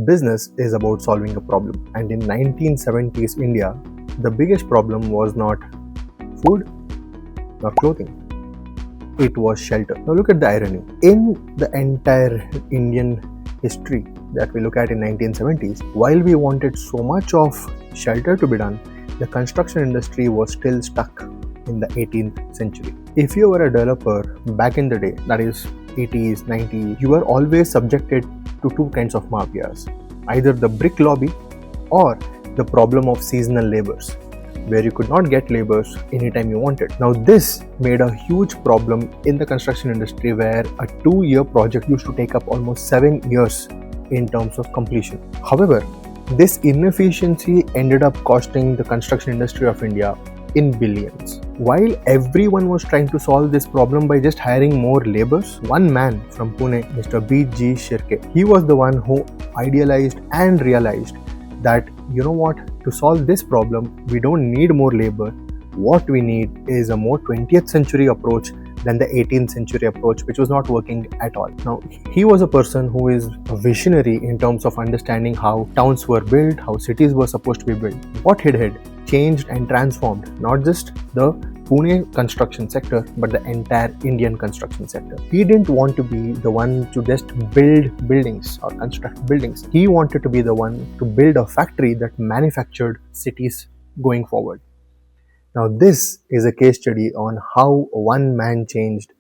Business is about solving a problem, and in 1970s India, the biggest problem was not food nor clothing. It was shelter. Now look at the irony. In the entire Indian history that we look at in 1970s, while we wanted so much of shelter to be done, the construction industry was still stuck in the 18th century. If you were a developer back in the day, that is 80s, 90s, you were always subjected to two kinds of mafias, either the brick lobby or the problem of seasonal labors, where you could not get labors anytime you wanted. Now this made a huge problem in the construction industry, where a 2-year project used to take up almost 7 years in terms of completion. However, this inefficiency ended up costing the construction industry of India in billions. While everyone was trying to solve this problem by just hiring more laborers, one man from Pune, Mr. B.G. Shirke, he was the one who idealized and realized that, you know what, to solve this problem, we don't need more labor. What we need is a more 20th century approach than the 18th century approach, which was not working at all. Now, he was a person who is a visionary in terms of understanding how towns were built, how cities were supposed to be built. What he did changed and transformed not just the Pune construction sector, but the entire Indian construction sector. He didn't want to be the one to just build buildings or construct buildings. He wanted to be the one to build a factory that manufactured cities going forward. Now, this is a case study on how one man changed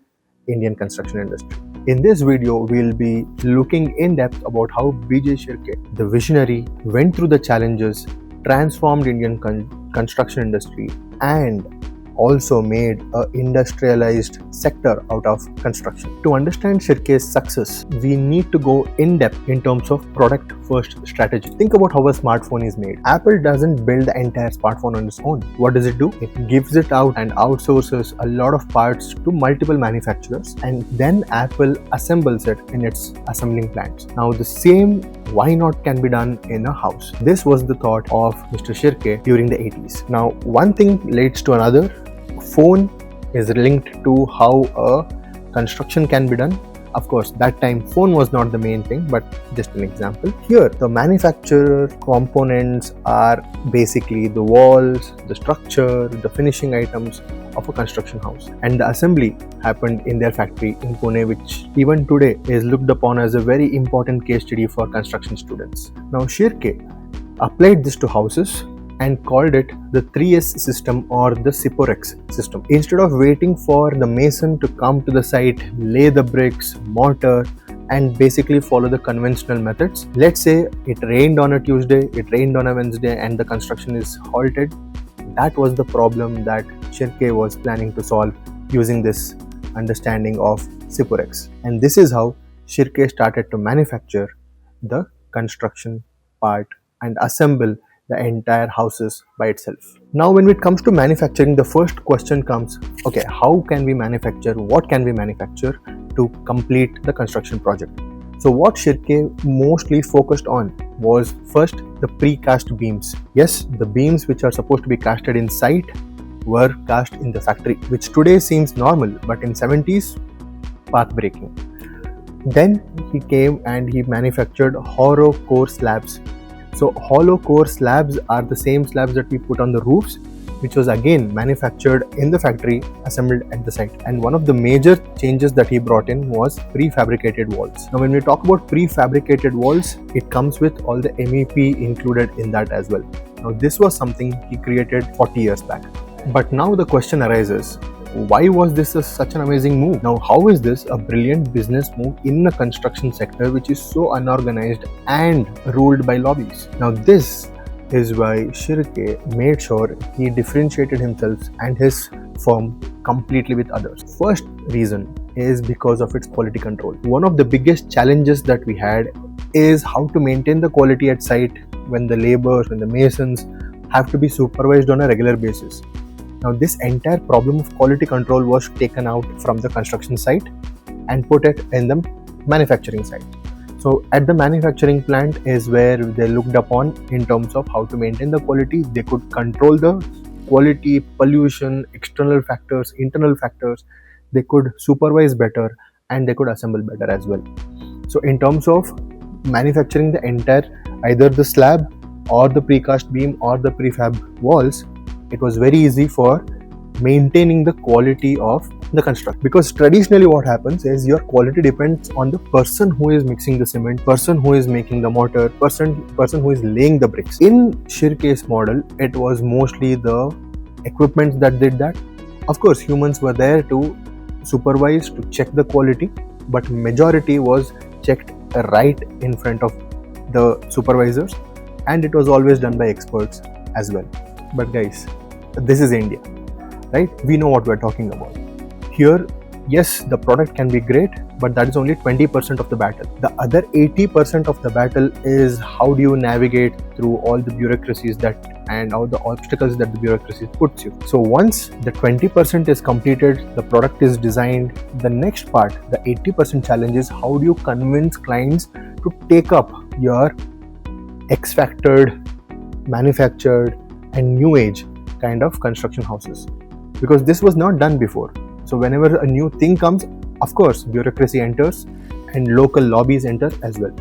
Indian construction industry. In this video, we'll be looking in depth about how B.J. Shirke, the visionary, went through the challenges, transformed Indian construction industry, and also made an industrialized sector out of construction. To understand Shirke's success, we need to go in depth in terms of product first strategy. Think about how a smartphone is made. Apple doesn't build the entire smartphone on its own. What does it do? It gives it out and outsources a lot of parts to multiple manufacturers, and then Apple assembles it in its assembling plants. Now the same why not can be done in a house. This was the thought of Mr. Shirke during the 80s. Now one thing leads to another. Phone is linked to how a construction can be done. Of course, that time phone was not the main thing, but just an example. Here, the manufacturer components are basically the walls, the structure, the finishing items of a construction house. And the assembly happened in their factory in Pune, which even today is looked upon as a very important case study for construction students. Now, Shirke applied this to houses and called it the 3S system or the Siporex system. Instead of waiting for the mason to come to the site, lay the bricks, mortar, and basically follow the conventional methods, let's say it rained on a Tuesday, it rained on a Wednesday, and the construction is halted. That was the problem that Shirke was planning to solve using this understanding of Siporex. And this is how Shirke started to manufacture the construction part and assemble the entire houses by itself. Now when it comes to manufacturing, the first question comes, okay, how can we manufacture, what can we manufacture to complete the construction project? So what Shirke mostly focused on was first the precast beams. Yes, the beams which are supposed to be casted in site were cast in the factory, which today seems normal, but in 70s, path-breaking. Then he came and he manufactured hollow core slabs. So hollow core slabs are the same slabs that we put on the roofs, which was again manufactured in the factory, assembled at the site. And one of the major changes that he brought in was prefabricated walls. Now when we talk about prefabricated walls, it comes with all the MEP included in that as well. Now this was something he created 40 years back. But now the question arises, why was this such an amazing move? Now, how is this a brilliant business move in the construction sector, which is so unorganized and ruled by lobbies? Now, this is why Shirke made sure he differentiated himself and his firm completely with others. First reason is because of its quality control. One of the biggest challenges that we had is how to maintain the quality at site when the laborers, when the masons have to be supervised on a regular basis. Now this entire problem of quality control was taken out from the construction site and put it in the manufacturing site. So at the manufacturing plant is where they looked upon in terms of how to maintain the quality. They could control the quality, pollution, external factors, internal factors. They could supervise better and they could assemble better as well. So in terms of manufacturing the entire, either the slab or the precast beam or the prefab walls, it was very easy for maintaining the quality of the construction. Because traditionally what happens is your quality depends on the person who is mixing the cement, person who is making the mortar, person who is laying the bricks. In Shirke's model, it was mostly the equipment that did that. Of course, humans were there to supervise, to check the quality, but majority was checked right in front of the supervisors, and it was always done by experts as well. But guys, this is India, right? We know what we're talking about. Here, yes, the product can be great, but that is only 20% of the battle. The other 80% of the battle is how do you navigate through all the bureaucracies and all the obstacles that the bureaucracy puts you. So once the 20% is completed, the product is designed, the next part, the 80% challenge is how do you convince clients to take up your X-factored, manufactured and new age kind of construction houses, because this was not done before. So whenever a new thing comes, of course, bureaucracy enters and local lobbies enter as well.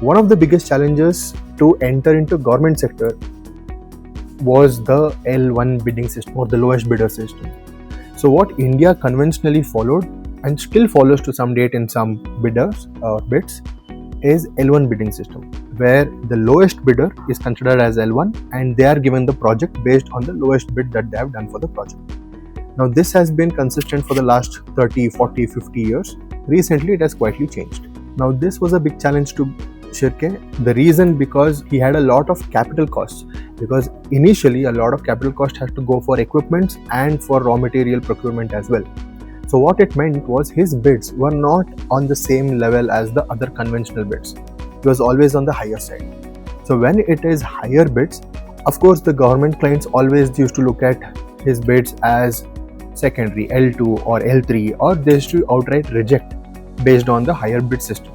One of the biggest challenges to enter into government sector was the L1 bidding system, or the lowest bidder system. So what India conventionally followed and still follows to some date in some bidders or bids is L1 bidding system, where the lowest bidder is considered as L1 and they are given the project based on the lowest bid that they have done for the project. Now this has been consistent for the last 30, 40, 50 years. Recently it has quietly changed. Now this was a big challenge to Shirke. The reason, because he had a lot of capital costs, because initially a lot of capital cost has to go for equipment and for raw material procurement as well. So what it meant was his bids were not on the same level as the other conventional bids. It was always on the higher side. So when it is higher bids, of course the government clients always used to look at his bids as secondary, L2 or L3, or they used to outright reject based on the higher bid system.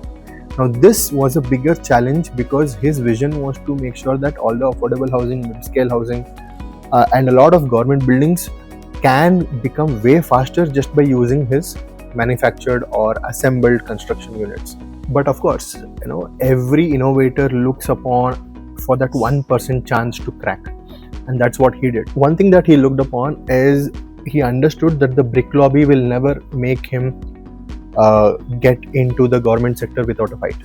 Now this was a bigger challenge because his vision was to make sure that all the affordable housing, mid-scale housing and a lot of government buildings can become way faster just by using his manufactured or assembled construction units. But of course, every innovator looks upon for that 1% chance to crack, and that's what he did. One thing that he looked upon is he understood that the brick lobby will never make him get into the government sector without a fight,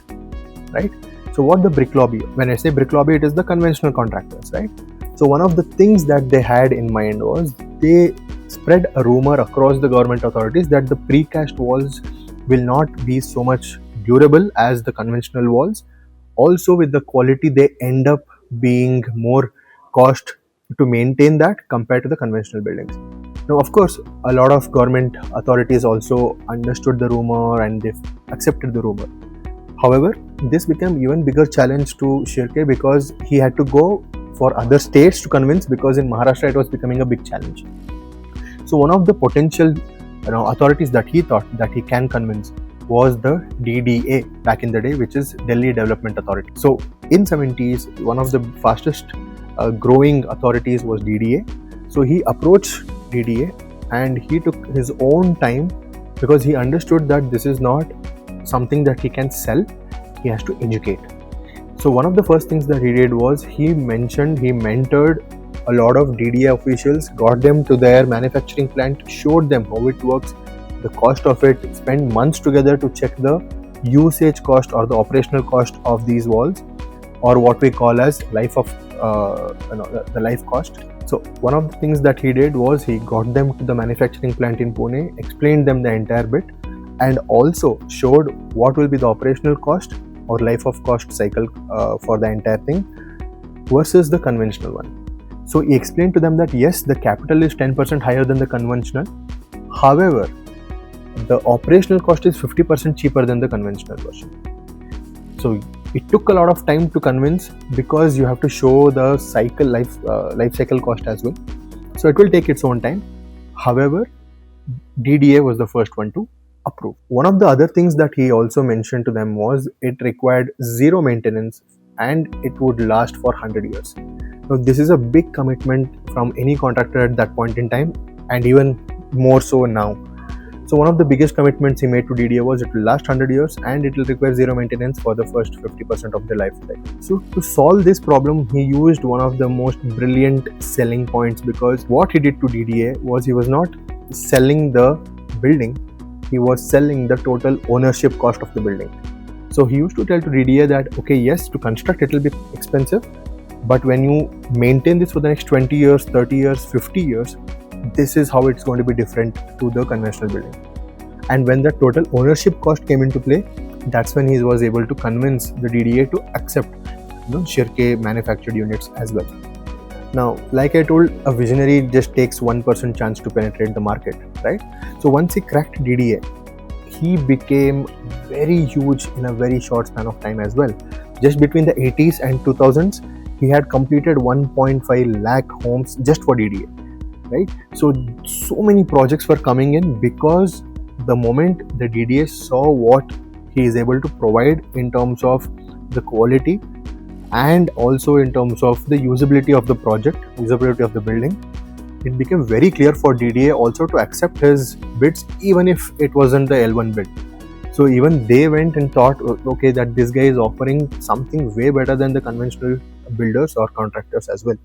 right? So what the brick lobby, when I say brick lobby, it is the conventional contractors, right? So one of the things that they had in mind was they spread a rumor across the government authorities that the precast walls will not be so much durable as the conventional walls. Also with the quality, they end up being more cost to maintain that compared to the conventional buildings. Now, of course, a lot of government authorities also understood the rumor and they accepted the rumor. However, this became even bigger challenge to Shirke because he had to go for other states to convince, because in Maharashtra it was becoming a big challenge. So one of the potential authorities that he thought that he can convince was the DDA back in the day, which is Delhi Development Authority. So in 70s, one of the fastest growing authorities was DDA. So he approached DDA and he took his own time because he understood that this is not something that he can sell, he has to educate. So one of the first things that he did was he mentored a lot of DDA officials, got them to their manufacturing plant, showed them how it works, the cost of it, spent months together to check the usage cost or the operational cost of these walls, or what we call as life of the life cost. So one of the things that he did was he got them to the manufacturing plant in Pune, explained them the entire bit, and also showed what will be the operational cost or life of cost cycle for the entire thing versus the conventional one. So he explained to them that yes, the capital is 10% higher than the conventional. However, the operational cost is 50% cheaper than the conventional version. So it took a lot of time to convince because you have to show the cycle life cycle cost as well. So it will take its own time. However, DDA was the first one to approve. One of the other things that he also mentioned to them was it required zero maintenance and it would last for 100 years. Now this is a big commitment from any contractor at that point in time, and even more so now. So one of the biggest commitments he made to DDA was it will last 100 years and it will require zero maintenance for the first 50% of the lifetime. So to solve this problem, he used one of the most brilliant selling points, because what he did to DDA was he was not selling the building, he was selling the total ownership cost of the building. So he used to tell to DDA that, okay, yes, to construct it will be expensive, but when you maintain this for the next 20 years, 30 years, 50 years, this is how it's going to be different to the conventional building. And when the total ownership cost came into play, that's when he was able to convince the DDA to accept Shirke manufactured units as well. Now, like I told, a visionary just takes 1% chance to penetrate the market, right? So once he cracked DDA, he became very huge in a very short span of time as well. Just between the 80s and 2000s, he had completed 1.5 lakh homes just for DDA. Right? So many projects were coming in because the moment the DDA saw what he is able to provide in terms of the quality and also in terms of the usability of the project, usability of the building, it became very clear for DDA also to accept his bids even if it wasn't the L1 bid. So even they went and thought, okay, that this guy is offering something way better than the conventional builders or contractors as well.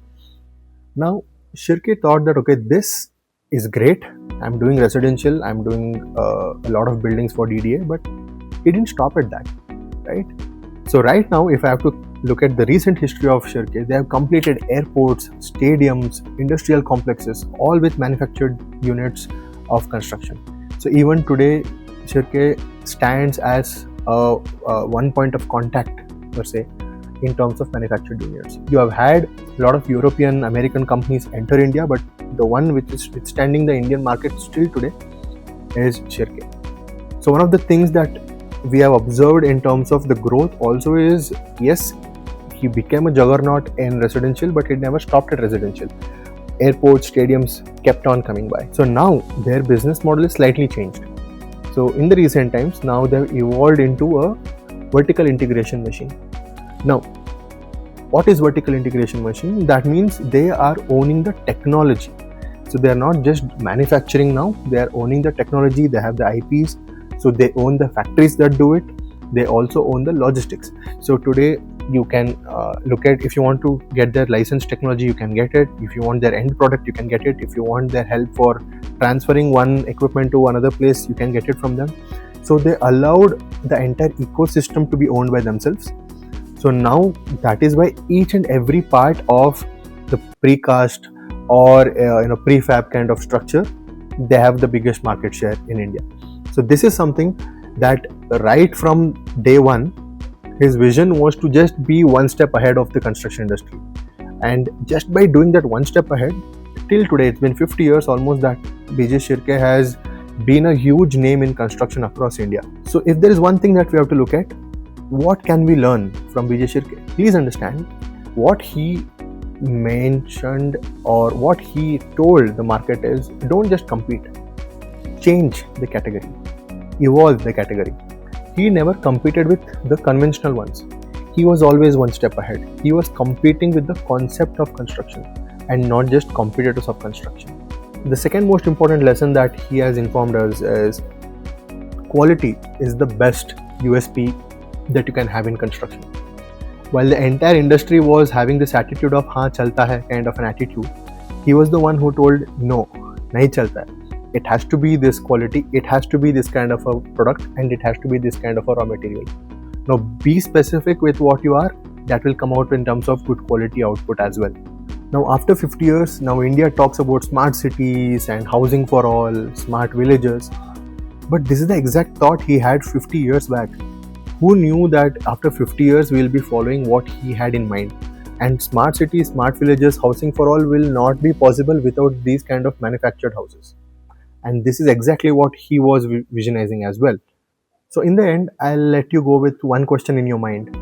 Now, Shirke thought that, okay, this is great, I'm doing residential, I'm doing a lot of buildings for DDA, but he didn't stop at that, right? So right now, if I have to look at the recent history of Shirke, they have completed airports, stadiums, industrial complexes, all with manufactured units of construction. So even today, Shirke stands as one point of contact, per se, in terms of manufactured units. You have had a lot of European, American companies enter India, but the one which is withstanding the Indian market still today is Shirke. So one of the things that we have observed in terms of the growth also is, yes, he became a juggernaut in residential, but it never stopped at residential. Airports, stadiums kept on coming by. So now their business model is slightly changed. So in the recent times, now they've evolved into a vertical integration machine. Now, what is vertical integration machine? That means they are owning the technology. So they are not just manufacturing now, they are owning the technology, they have the IPs, so they own the factories that do it, they also own the logistics. So today you can look at, if you want to get their licensed technology, you can get it. If you want their end product, you can get it. If you want their help for transferring one equipment to another place, you can get it from them. So they allowed the entire ecosystem to be owned by themselves. So now that is why each and every part of the precast or prefab kind of structure, they have the biggest market share in India. So this is something that right from day one, his vision was to just be one step ahead of the construction industry. And just by doing that one step ahead, till today, it's been 50 years almost that BJ Shirke has been a huge name in construction across India. So if there is one thing that we have to look at, what can we learn from BJ Shirke? Please understand what he mentioned or what he told the market is, don't just compete, change the category, evolve the category. He never competed with the conventional ones. He was always one step ahead. He was competing with the concept of construction and not just competitors of construction. The second most important lesson that he has informed us is quality is the best USP that you can have in construction. While the entire industry was having this attitude of haan chalta hai kind of an attitude, he was the one who told no, nahi chalta hai. It has to be this quality, it has to be this kind of a product, and it has to be this kind of a raw material. Now be specific with what you are, that will come out in terms of good quality output as well. Now after 50 years, now India talks about smart cities and housing for all, smart villages. But this is the exact thought he had 50 years back. Who knew that after 50 years we will be following what he had in mind? And smart cities, smart villages, housing for all will not be possible without these kind of manufactured houses. And this is exactly what he was visionizing as well. So in the end, I'll let you go with one question in your mind.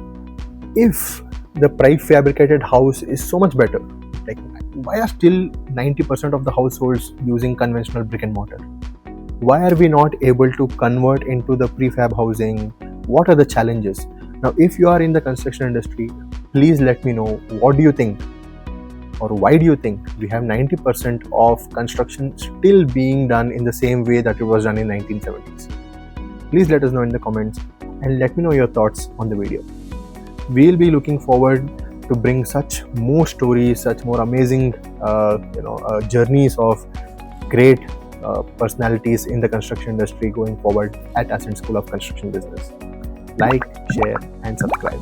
If the prefabricated house is so much better, like why are still 90% of the households using conventional brick and mortar? Why are we not able to convert into the prefab housing? What are the challenges? Now, if you are in the construction industry, please let me know. What do you think? Or why do you think we have 90% of construction still being done in the same way that it was done in 1970s? Please let us know in the comments and let me know your thoughts on the video. We'll be looking forward to bring such more stories, such more amazing journeys of great personalities in the construction industry going forward at Ascent School of Construction Business. Like, share and subscribe.